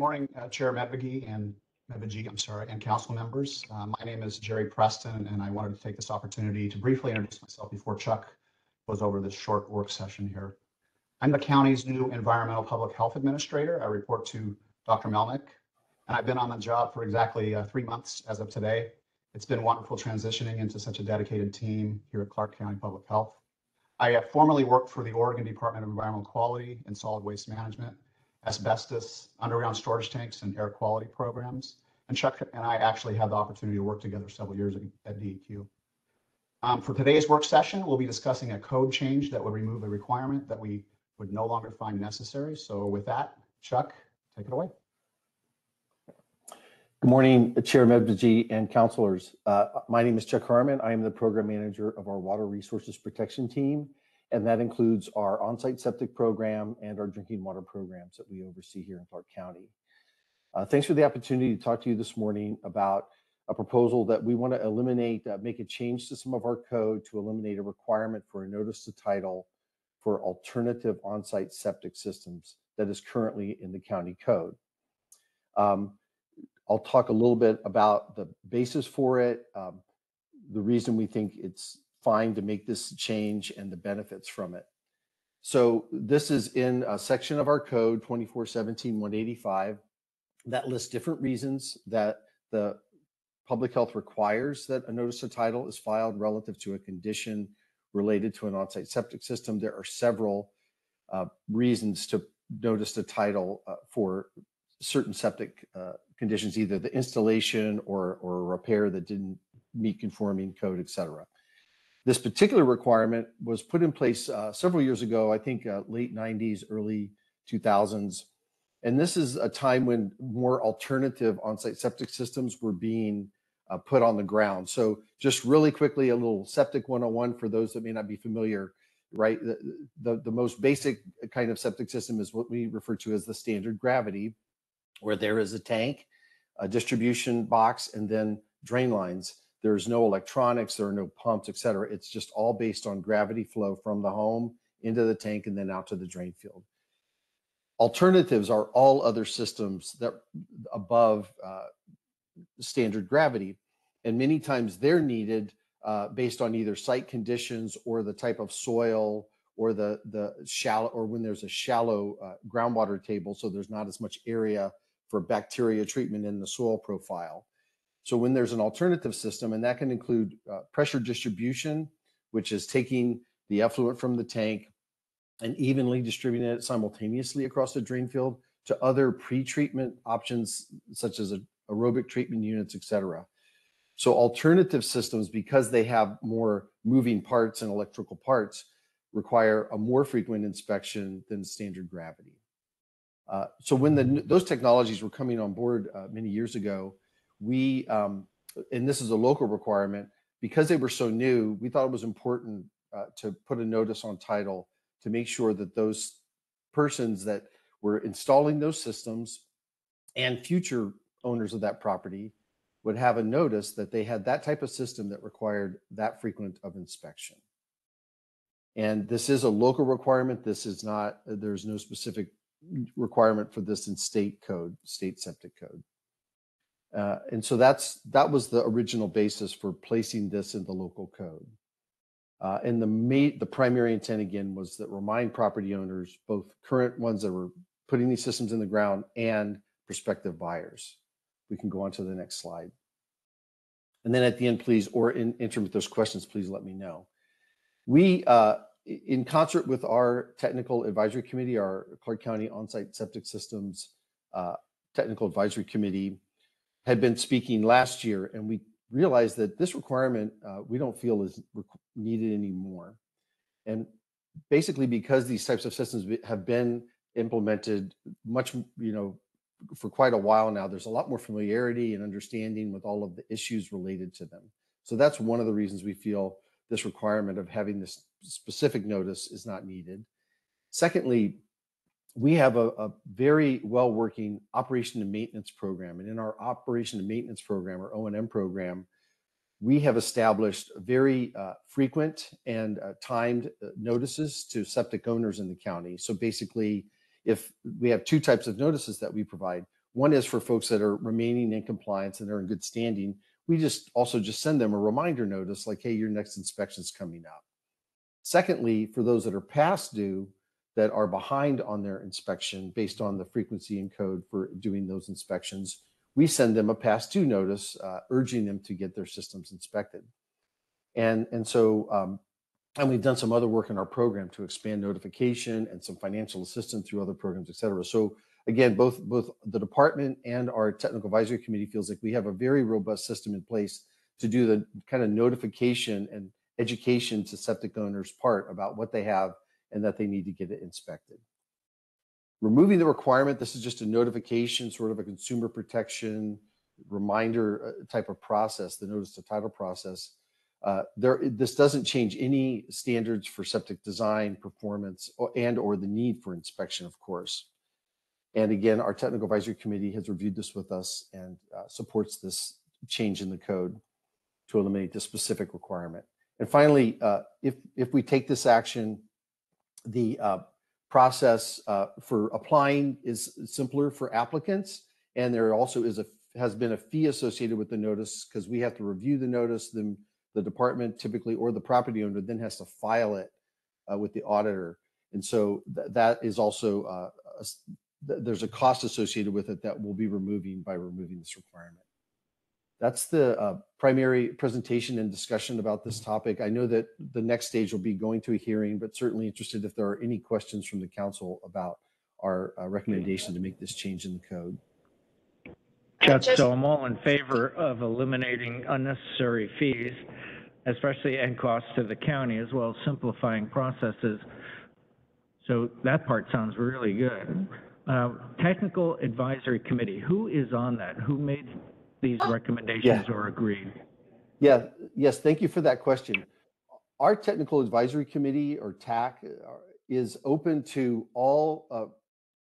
Morning, Chair Medvigi, and council members. My name is Jerry Preston, and I wanted to take this opportunity to briefly introduce myself before Chuck goes over this short work session here. I'm the county's new environmental public health administrator. I report to Dr. Melnick, and I've been on the job for exactly 3 months as of today. It's been wonderful transitioning into such a dedicated team here at Clark County Public Health. I have formerly worked for the Oregon Department of Environmental Quality and Solid Waste Management, asbestos, underground storage tanks, and air quality programs. And Chuck and I actually had the opportunity to work together several years ago at DEQ. For today's work session, we'll be discussing a code change that would remove a requirement that we would no longer find necessary. So with that, Chuck, take it away. Good morning, Chair Medvigi and councilors. My name is Chuck Harmon. I am the program manager of our Water Resources Protection Team, and that includes our Onsite Septic program and our drinking water programs that we oversee here in Clark County. Thanks for the opportunity to talk to you this morning about a proposal that we want to eliminate, make a change to some of our code to eliminate a requirement for a notice to title for alternative on-site septic systems that is currently in the county code. I'll talk a little bit about the basis for it, the reason we think it's fine to make this change, and the benefits from it. So this is in a section of our code 2417-185 that lists different reasons that the public health requires that a notice of title is filed relative to a condition related to an on-site septic system. There are several reasons to notice the title for certain septic conditions, either the installation or a repair that didn't meet conforming code, et cetera. This particular requirement was put in place several years ago, I think late 90s, early 2000s. And this is a time when more alternative on-site septic systems were being put on the ground. So just really quickly, a little septic 101 for those that may not be familiar, right? The most basic kind of septic system is what we refer to as the standard gravity, where there is a tank, a distribution box, and then drain lines. There's no electronics, there are no pumps, et cetera. It's just all based on gravity flow from the home into the tank and then out to the drain field. Alternatives are all other systems that above standard gravity. And many times they're needed based on either site conditions or the type of soil or the shallow, or when there's a shallow groundwater table, so there's not as much area for bacteria treatment in the soil profile. So when there's an alternative system, and that can include pressure distribution, which is taking the effluent from the tank and evenly distributing it simultaneously across the drain field, to other pre-treatment options, such as aerobic treatment units, et cetera. So alternative systems, because they have more moving parts and electrical parts, require a more frequent inspection than standard gravity. So when those technologies were coming on board many years ago, we, and this is a local requirement, because they were so new, we thought it was important to put a notice on title to make sure that those persons that were installing those systems and future owners of that property would have a notice that they had that type of system that required that frequent of inspection. And this is a local requirement. This is not, there's no specific requirement for this in state code, state septic code. And so that was the original basis for placing this in the local code. And the primary intent, again, was that remind property owners, both current ones that were putting these systems in the ground and prospective buyers. We can go on to the next slide. And then at the end, please, or in interim with those questions, please let me know. We, in concert with our technical advisory committee, our Clark County On-Site Septic Systems Technical Advisory Committee, had been speaking last year, and we realized that this requirement we don't feel is needed anymore. And basically because these types of systems have been implemented much, for quite a while now, there's a lot more familiarity and understanding with all of the issues related to them. So that's one of the reasons we feel this requirement of having this specific notice is not needed. Secondly, we have a very well-working operation and maintenance program. And in our operation and maintenance program, or O&M program, we have established very frequent and timed notices to septic owners in the county. So basically, if we have two types of notices that we provide, One is for folks that are remaining in compliance and they're in good standing. We just send them a reminder notice like, hey, your next inspection is coming up. Secondly, for those that are past due, that are behind on their inspection based on the frequency and code for doing those inspections, we send them a past due notice urging them to get their systems inspected. And we've done some other work in our program to expand notification and some financial assistance through other programs, et cetera. So again, both the department and our technical advisory committee feels like we have a very robust system in place to do the kind of notification and education to septic owners part about what they have and that they need to get it inspected. Removing the requirement, this is just a notification, sort of a consumer protection reminder type of process, the notice to title process. This doesn't change any standards for septic design, performance, or the need for inspection, of course. And again, our technical advisory committee has reviewed this with us and supports this change in the code to eliminate the specific requirement. And finally, if we take this action, the process for applying is simpler for applicants, and there also has been a fee associated with the notice because we have to review the notice. Then the department typically, or the property owner, then has to file it with the auditor, and so that is also there's a cost associated with it that we'll be removing by removing this requirement. That's the primary presentation and discussion about this topic. I know that the next stage will be going to a hearing, but certainly interested if there are any questions from the council about our recommendation to make this change in the code. So I'm all in favor of eliminating unnecessary fees, especially and costs to the county, as well as simplifying processes. So that part sounds really good. Technical Advisory Committee, who is on that? Who made these recommendations or agreed? Yes, thank you for that question. Our Technical Advisory Committee, or TAC, is open to all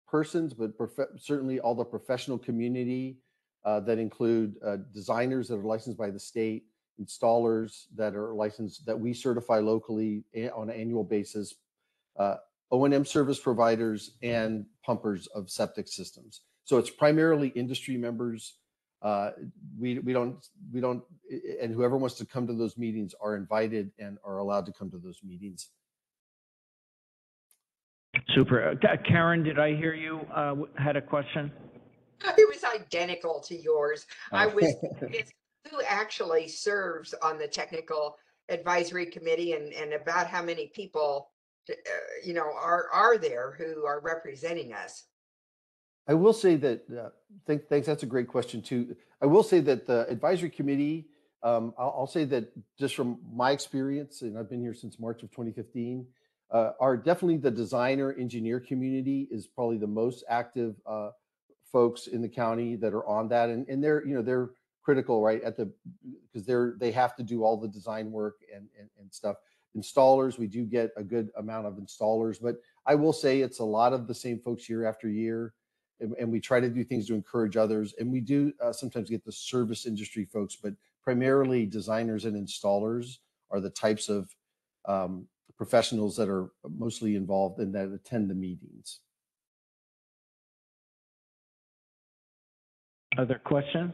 persons, but certainly all the professional community that include designers that are licensed by the state, installers that are licensed, that we certify locally on an annual basis, O&M service providers, and pumpers of septic systems. So it's primarily industry members. We don't, and whoever wants to come to those meetings are invited and are allowed to come to those meetings. Super. Karen, did I hear you had a question? It was identical to yours. I was curious who actually serves on the Technical Advisory Committee and about how many people are there who are representing us. I will say that, thanks, that's a great question too. I will say that the advisory committee, I'll say that just from my experience, and I've been here since March of 2015, are definitely the designer engineer community is probably the most active folks in the county that are on that. And they're critical, right, because they have to do all the design work and stuff. Installers, we do get a good amount of installers, but I will say it's a lot of the same folks year after year. And we try to do things to encourage others. And we do sometimes get the service industry folks, but primarily designers and installers are the types of professionals that are mostly involved and that attend the meetings. Other questions?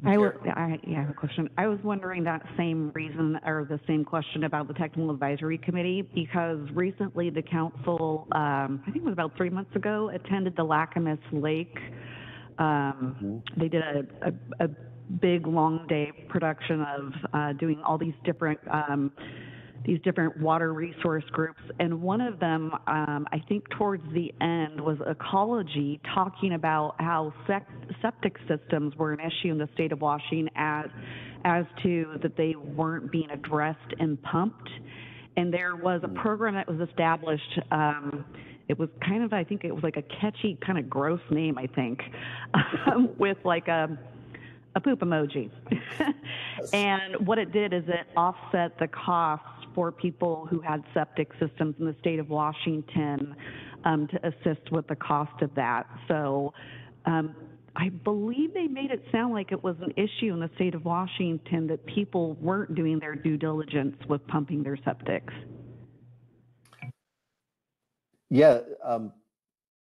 I have a question. I was wondering that same reason or the same question about the Technical Advisory Committee, because recently the council, I think it was about 3 months ago, attended the Lacamas Lake. They did a big long day production of doing all these different water resource groups, and one of them, I think towards the end, was ecology, talking about how septic systems were an issue in the state of Washington as to that they weren't being addressed and pumped. And there was a program that was established. It was kind of, I think it was like a catchy, kind of gross name, I think, with like a poop emoji. And what it did is it offset the costs for people who had septic systems in the state of Washington to assist with the cost of that. So I believe they made it sound like it was an issue in the state of Washington that people weren't doing their due diligence with pumping their septics. Yeah,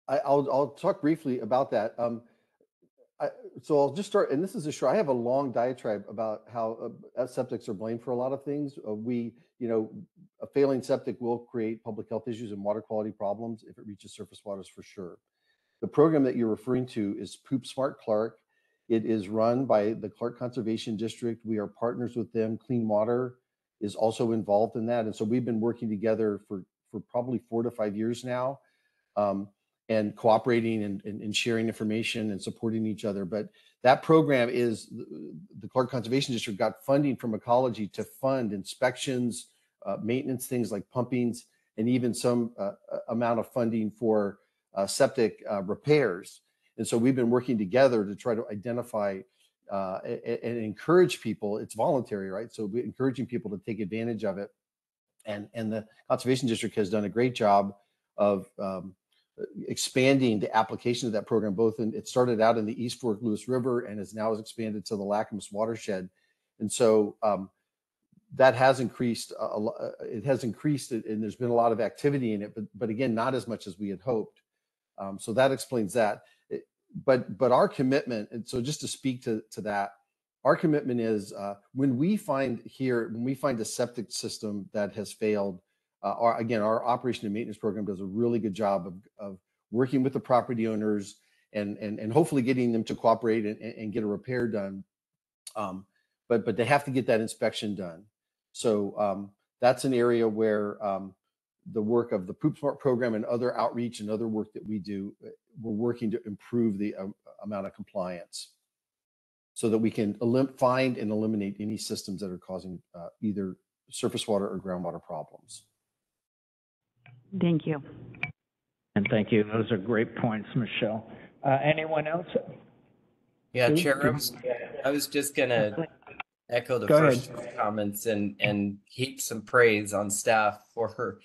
I'll talk briefly about that. So I'll just start, and this is a short, I have a long diatribe about how septics are blamed for a lot of things. A failing septic will create public health issues and water quality problems if it reaches surface waters, for sure. The program that you're referring to is Poop Smart Clark. It is run by the Clark Conservation District. We are partners with them. Clean Water is also involved in that. And so we've been working together for probably 4 to 5 years now, and cooperating and sharing information and supporting each other. But that program is, the Clark Conservation District got funding from Ecology to fund inspections, maintenance, things like pumpings, and even some amount of funding for septic repairs. And so we've been working together to try to identify and encourage people. It's voluntary, right? So we're encouraging people to take advantage of it. And the Conservation District has done a great job of expanding the application of that program. It started out in the East Fork Lewis River and is now expanded to the Lacamas watershed. And so that has increased a lot. It has increased, and there's been a lot of activity in it, but again, not as much as we had hoped. So that explains that. But our commitment, and so just to speak to that, our commitment is when we find a septic system that has failed, our operation and maintenance program does a really good job of working with the property owners and hopefully getting them to cooperate and get a repair done. But they have to get that inspection done. So that's an area where the work of the Poop Smart program and other outreach and other work that we do, we're working to improve the amount of compliance so that we can find and eliminate any systems that are causing either surface water or groundwater problems. Thank you. And thank you. Those are great points, Michelle. Anyone else? Yeah, Sue? Chair, I was just gonna echo the Go first ahead. comments and heap some praise on staff for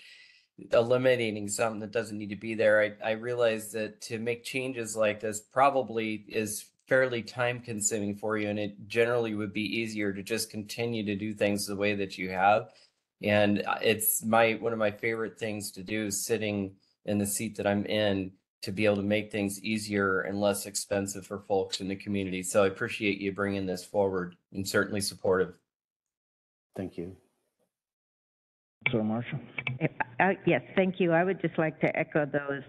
eliminating something that doesn't need to be there. I realize that to make changes like this probably is fairly time consuming for you, and it generally would be easier to just continue to do things the way that you have. And it's one of my favorite things to do, sitting in the seat that I'm in, to be able to make things easier and less expensive for folks in the community. So I appreciate you bringing this forward, and certainly supportive. Thank you. So Marshall? Yes, thank you. I would just like to echo those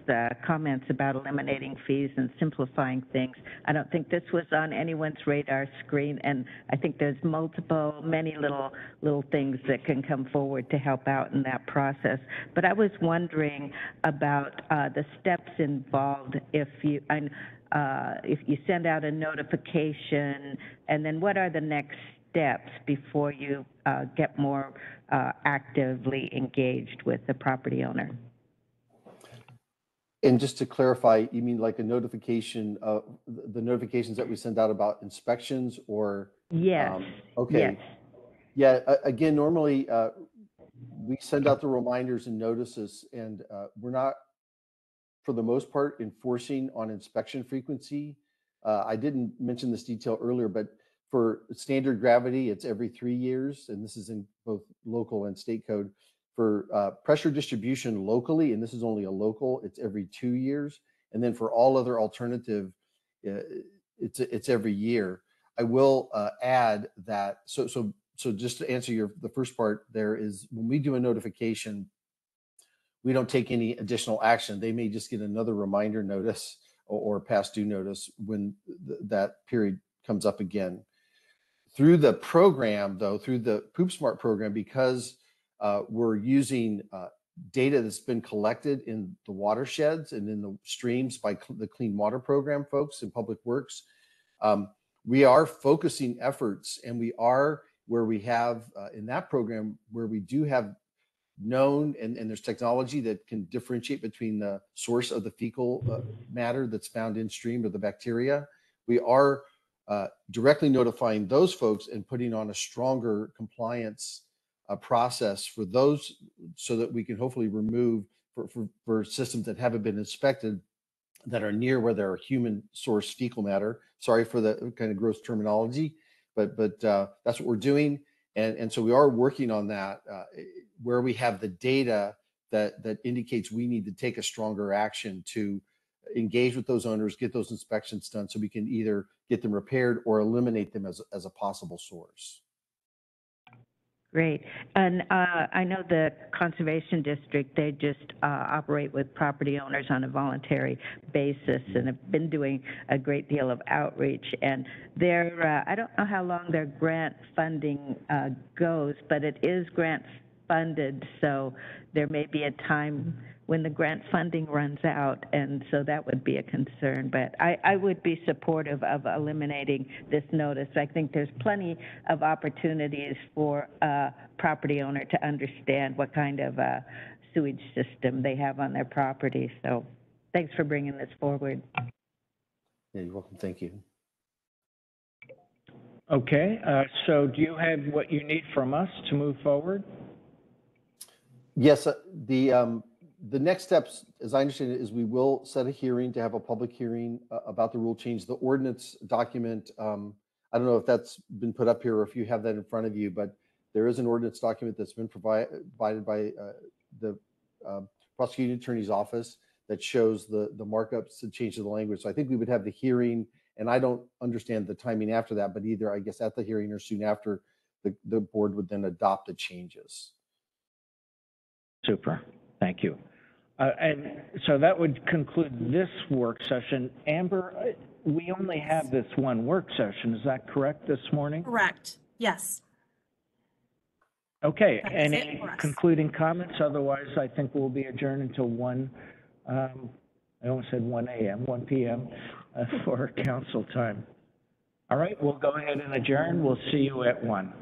comments about eliminating fees and simplifying things. I don't think this was on anyone's radar screen, and I think there's many little things that can come forward to help out in that process. But I was wondering about the steps involved if you send out a notification, and then what are the next steps before you get more actively engaged with the property owner? And just to clarify, you mean like a notification of the notifications that we send out about inspections, or? Yes. Okay. Yes. Yeah. Again, normally we send out the reminders and notices, and we're not, for the most part, enforcing on inspection frequency. I didn't mention this detail earlier, but for standard gravity, it's every 3 years, and this is in both local and state code. For pressure distribution locally, and this is only a local, it's every 2 years. And then for all other alternative, it's every year. I will add that, so just to answer the first part, there is, when we do a notification, we don't take any additional action. They may just get another reminder notice or past due notice when that period comes up again. Through the program, though, through the Poop Smart program, because we're using data that's been collected in the watersheds and in the streams by the Clean Water Program folks in Public Works, we are focusing efforts, and we are where we have in that program where we do have known, and there's technology that can differentiate between the source of the fecal matter that's found in stream or the bacteria. We are directly notifying those folks and putting on a stronger compliance process for those, so that we can hopefully remove for systems that haven't been inspected that are near where there are human source fecal matter. Sorry for the kind of gross terminology, but that's what we're doing. And so we are working on that where we have the data that indicates we need to take a stronger action to engage with those owners, get those inspections done so we can either get them repaired or eliminate them as a possible source. Great. And I know the Conservation District, they just operate with property owners on a voluntary basis and have been doing a great deal of outreach. And their, I don't know how long their grant funding goes, but it is grant funded, so there may be a time when the grant funding runs out, and so that would be a concern. But I would be supportive of eliminating this notice. I think there's plenty of opportunities for a property owner to understand what kind of sewage system they have on their property. So thanks for bringing this forward. Yeah, you're welcome. Thank you. Okay, so do you have what you need from us to move forward? Yes, the next steps, as I understand it, is we will set a hearing to have a public hearing about the rule change. The ordinance document, I don't know if that's been put up here or if you have that in front of you, but there is an ordinance document that's been provided by the prosecuting attorney's office that shows the markups and change of the language. So I think we would have the hearing, and I don't understand the timing after that, but either I guess at the hearing or soon after, the board would then adopt the changes. Super, thank you. And so that would conclude this work session. Amber, we only have this one work session, is that correct this morning? Correct, yes. Okay, That is any it for us. concluding comments? Otherwise, I think we'll be adjourned until 1, I almost said 1 a.m., 1 p.m. For council time. All right, we'll go ahead and adjourn. We'll see you at 1.